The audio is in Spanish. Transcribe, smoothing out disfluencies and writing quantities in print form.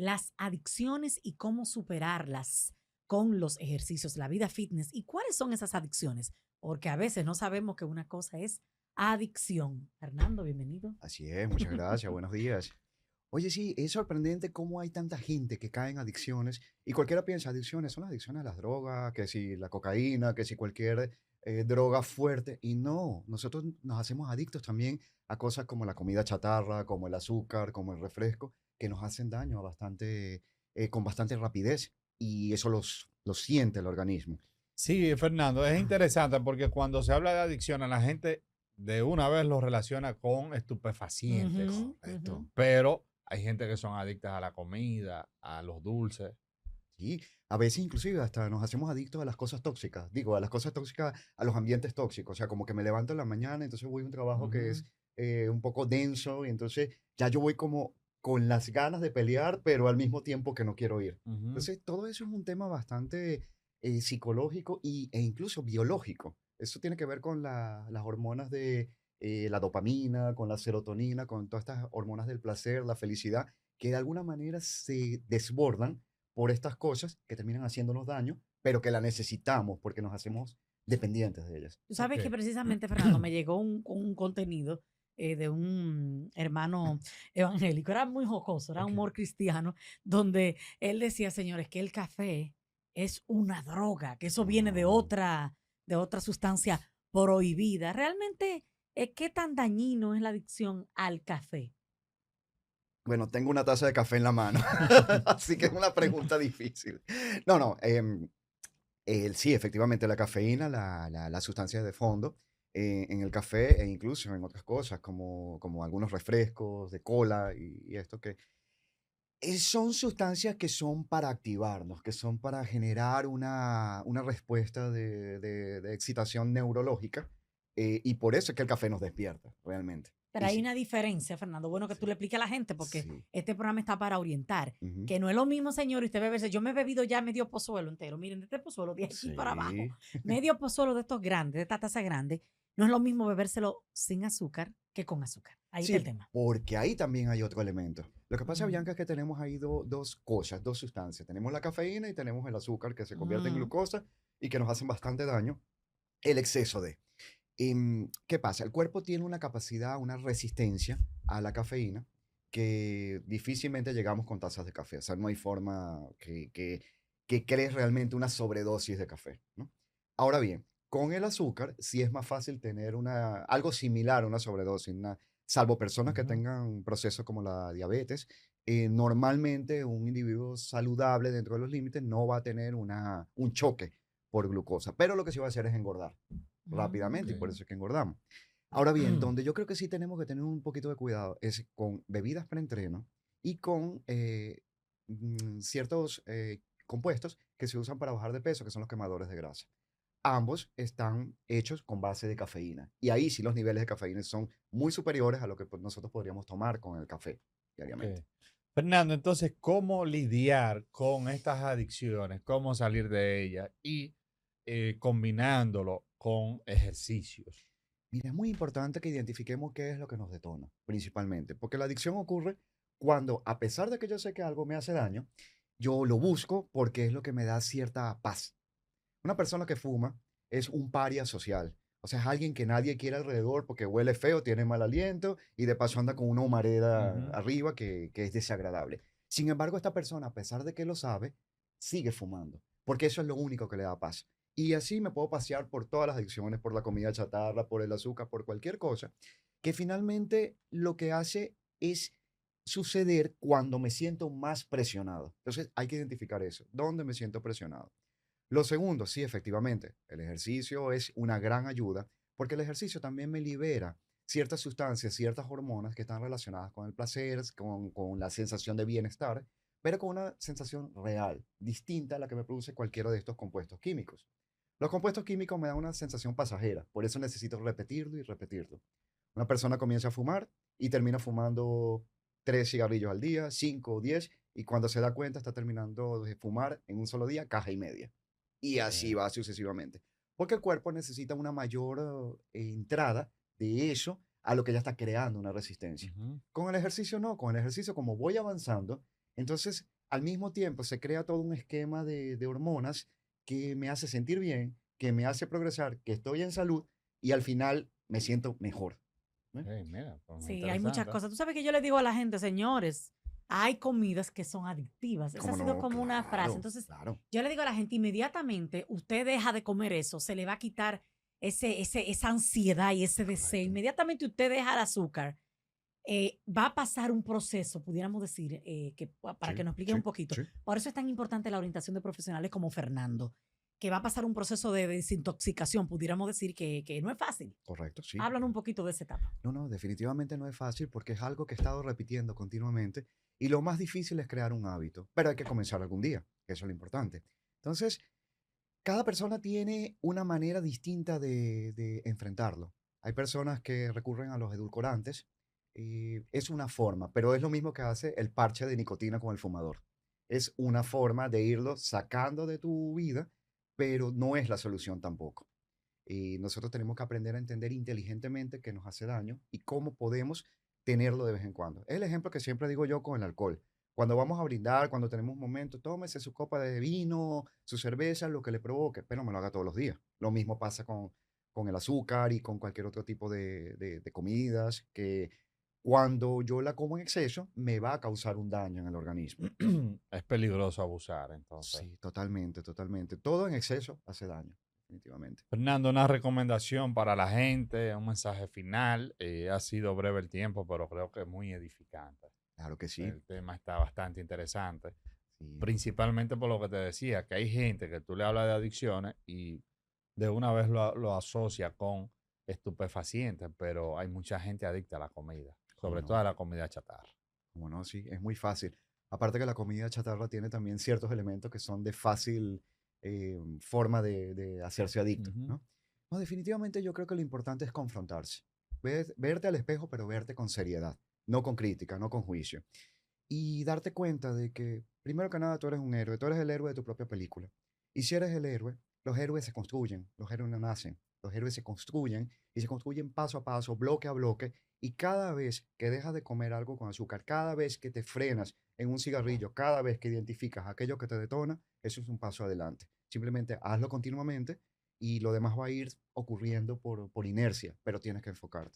las adicciones y cómo superarlas con los ejercicios, la vida fitness y cuáles son esas adicciones, porque a veces no sabemos que una cosa es adicción. Fernando, bienvenido. Así es, muchas gracias, buenos días. Oye, sí, es sorprendente cómo hay tanta gente que cae en adicciones y cualquiera piensa, adicciones son las adicciones a las drogas, que si la cocaína, que si cualquier droga fuerte. Y no, nosotros nos hacemos adictos también a cosas como la comida chatarra, como el azúcar, como el refresco, que nos hacen daño con bastante rapidez y eso los siente el organismo. Sí, Fernando, es interesante porque cuando se habla de adicción, a la gente de una vez lo relaciona con estupefacientes, Ujú, Correcto. ujú. pero hay gente que son adictas a la comida, a los dulces. Sí, a veces inclusive hasta nos hacemos adictos a las cosas tóxicas, digo, a las cosas tóxicas, a los ambientes tóxicos, o sea, como que me levanto en la mañana, entonces voy a un trabajo que Ujú. es un poco denso y entonces ya yo voy como con las ganas de pelear, pero al mismo tiempo que no quiero ir. Ujú. Entonces, todo eso es un tema bastante psicológico e incluso biológico. Eso tiene que ver con las hormonas de la dopamina, con la serotonina, con todas estas hormonas del placer, la felicidad, que de alguna manera se desbordan por estas cosas que terminan haciéndonos daño, pero que la necesitamos porque nos hacemos dependientes de ellas. Tú Ok. sabes que precisamente, Fernando, me llegó un contenido de un hermano evangélico, era muy jocoso, era Ok. humor cristiano, donde él decía, señores, que el café es una droga, que eso viene No. de otra sustancia prohibida. Realmente, ¿qué tan dañino es la adicción al café? Bueno, tengo una taza de café en la mano, así que es una pregunta difícil. No, no, sí, efectivamente, la cafeína, la sustancia de fondo en el café e incluso en otras cosas, como algunos refrescos de cola y esto que son sustancias que son para activarnos, que son para generar una respuesta de excitación neurológica, y por eso es que el café nos despierta, realmente. Pero Y hay sí, una diferencia, Fernando. Bueno, que tú sí, le expliques a la gente, porque sí. este programa está para orientar. Ujú. Que no es lo mismo, señor, y usted beberse. Yo me he bebido ya medio pozuelo entero. Miren, de este pozuelo de aquí para abajo, Sí. medio pozuelo de estos grandes, de esta taza grande. No es lo mismo bebérselo sin azúcar que con azúcar. Ahí está el Sí, tema. porque ahí también hay otro elemento. Lo que pasa, Ujú, Bianca, es que tenemos ahí dos cosas, dos sustancias. Tenemos la cafeína y tenemos el azúcar que se convierte en ujú, glucosa y que nos hacen bastante daño. El exceso de. ¿Qué pasa? El cuerpo tiene una capacidad, una resistencia a la cafeína que difícilmente llegamos con tazas de café. O sea, no hay forma que crees realmente una sobredosis de café, ¿no? Ahora bien, con el azúcar sí es más fácil tener algo similar a una sobredosis, salvo personas que Ujú. tengan procesos como la diabetes. Normalmente un individuo saludable dentro de los límites no va a tener un choque por glucosa, pero lo que sí va a hacer es engordar rápidamente y por mm. eso es que engordamos. Ahora bien, donde yo creo que sí tenemos que tener un poquito de cuidado es con bebidas preentreno y con ciertos compuestos que se usan para bajar de peso, que son los quemadores de grasa. Ambos están hechos con base de cafeína y ahí sí los niveles de cafeína son muy superiores a lo que pues, nosotros podríamos tomar con el café Ok. diariamente. Fernando, entonces, ¿cómo lidiar con estas adicciones? ¿Cómo salir de ellas? Y combinándolo con ejercicios. Mira, es muy importante que identifiquemos qué es lo que nos detona, principalmente, porque la adicción ocurre cuando, a pesar de que yo sé que algo me hace daño, yo lo busco porque es lo que me da cierta paz. Una persona que fuma es un paria social, o sea, es alguien que nadie quiere alrededor porque huele feo, tiene mal aliento y de paso anda con una humareda Ujú. arriba que es desagradable. Sin embargo, esta persona, a pesar de que lo sabe, sigue fumando, porque eso es lo único que le da paz. Y así me puedo pasear por todas las adicciones, por la comida chatarra, por el azúcar, por cualquier cosa, que finalmente lo que hace es suceder cuando me siento más presionado. Entonces hay que identificar eso. ¿Dónde me siento presionado? Lo segundo, sí, efectivamente, el ejercicio es una gran ayuda porque el ejercicio también me libera ciertas sustancias, ciertas hormonas que están relacionadas con el placer, con la sensación de bienestar, pero con una sensación real, distinta a la que me produce cualquiera de estos compuestos químicos. Los compuestos químicos me dan una sensación pasajera, por eso necesito repetirlo y repetirlo. Una persona comienza a fumar y termina fumando 3 cigarrillos al día, 5 o 10, y cuando se da cuenta está terminando de fumar en un solo día caja y media. Y así Ok. va sucesivamente. Porque el cuerpo necesita una mayor entrada de eso a lo que ya está creando una resistencia. Ujú. Con el ejercicio no, con el ejercicio como voy avanzando, entonces al mismo tiempo se crea todo un esquema de hormonas que me hace sentir bien, que me hace progresar, que estoy en salud y al final me siento mejor. ¿Eh? Ey, mira, pues muy Sí, hay muchas interesante. cosas. Tú sabes que yo le digo a la gente, señores, hay comidas que son adictivas. Esa ha ¿Cómo sido no? como una frase. Claro, Entonces, claro. yo le digo a la gente, inmediatamente usted deja de comer eso, se le va a quitar esa ansiedad y ese deseo. Correcto. Inmediatamente usted deja el azúcar, va a pasar un proceso, pudiéramos decir, para que Sí, nos explique un sí, poquito. sí. Por eso es tan importante la orientación de profesionales como Fernando, que va a pasar un proceso de desintoxicación, pudiéramos decir que no es fácil. Correcto, sí. Háblanos un poquito de esa etapa. No, no, definitivamente no es fácil porque es algo que he estado repitiendo continuamente y lo más difícil es crear un hábito, pero hay que comenzar algún día, que eso es lo importante. Entonces, cada persona tiene una manera distinta de enfrentarlo. Hay personas que recurren a los edulcorantes y es una forma, pero es lo mismo que hace el parche de nicotina con el fumador. Es una forma de irlo sacando de tu vida, pero no es la solución tampoco. Y nosotros tenemos que aprender a entender inteligentemente qué nos hace daño y cómo podemos tenerlo de vez en cuando. Es el ejemplo que siempre digo yo con el alcohol. Cuando vamos a brindar, cuando tenemos un momento, tómese su copa de vino, su cerveza, lo que le provoque, pero no me lo haga todos los días. Lo mismo pasa con el azúcar y con cualquier otro tipo de comidas que cuando yo la como en exceso me va a causar un daño en el organismo. Es peligroso abusar, entonces. Sí, totalmente, totalmente. Todo en exceso hace daño, definitivamente. Fernando, una recomendación para la gente, un mensaje final. Ha sido breve el tiempo, pero creo que muy edificante. Claro que sí. El tema está bastante interesante, Sí. principalmente por lo que te decía, que hay gente que tú le hablas de adicciones y de una vez lo asocia con estupefacientes, pero hay mucha gente adicta a la comida, ¿Cómo sobre todo no? a la comida chatarra. ¿Cómo no? Sí, es muy fácil. Aparte que la comida chatarra tiene también ciertos elementos que son de fácil forma de hacerse adicto, Ujú. ¿no? No, definitivamente yo creo que lo importante es confrontarse. Verte al espejo, pero verte con seriedad, no con crítica, no con juicio. Y darte cuenta de que, primero que nada, tú eres un héroe, tú eres el héroe de tu propia película. Y si eres el héroe, los héroes se construyen, los héroes no nacen, los héroes se construyen y se construyen paso a paso, bloque a bloque. Y cada vez que dejas de comer algo con azúcar, cada vez que te frenas en un cigarrillo, cada vez que identificas aquello que te detona, eso es un paso adelante. Simplemente hazlo continuamente y lo demás va a ir ocurriendo por inercia, pero tienes que enfocarte.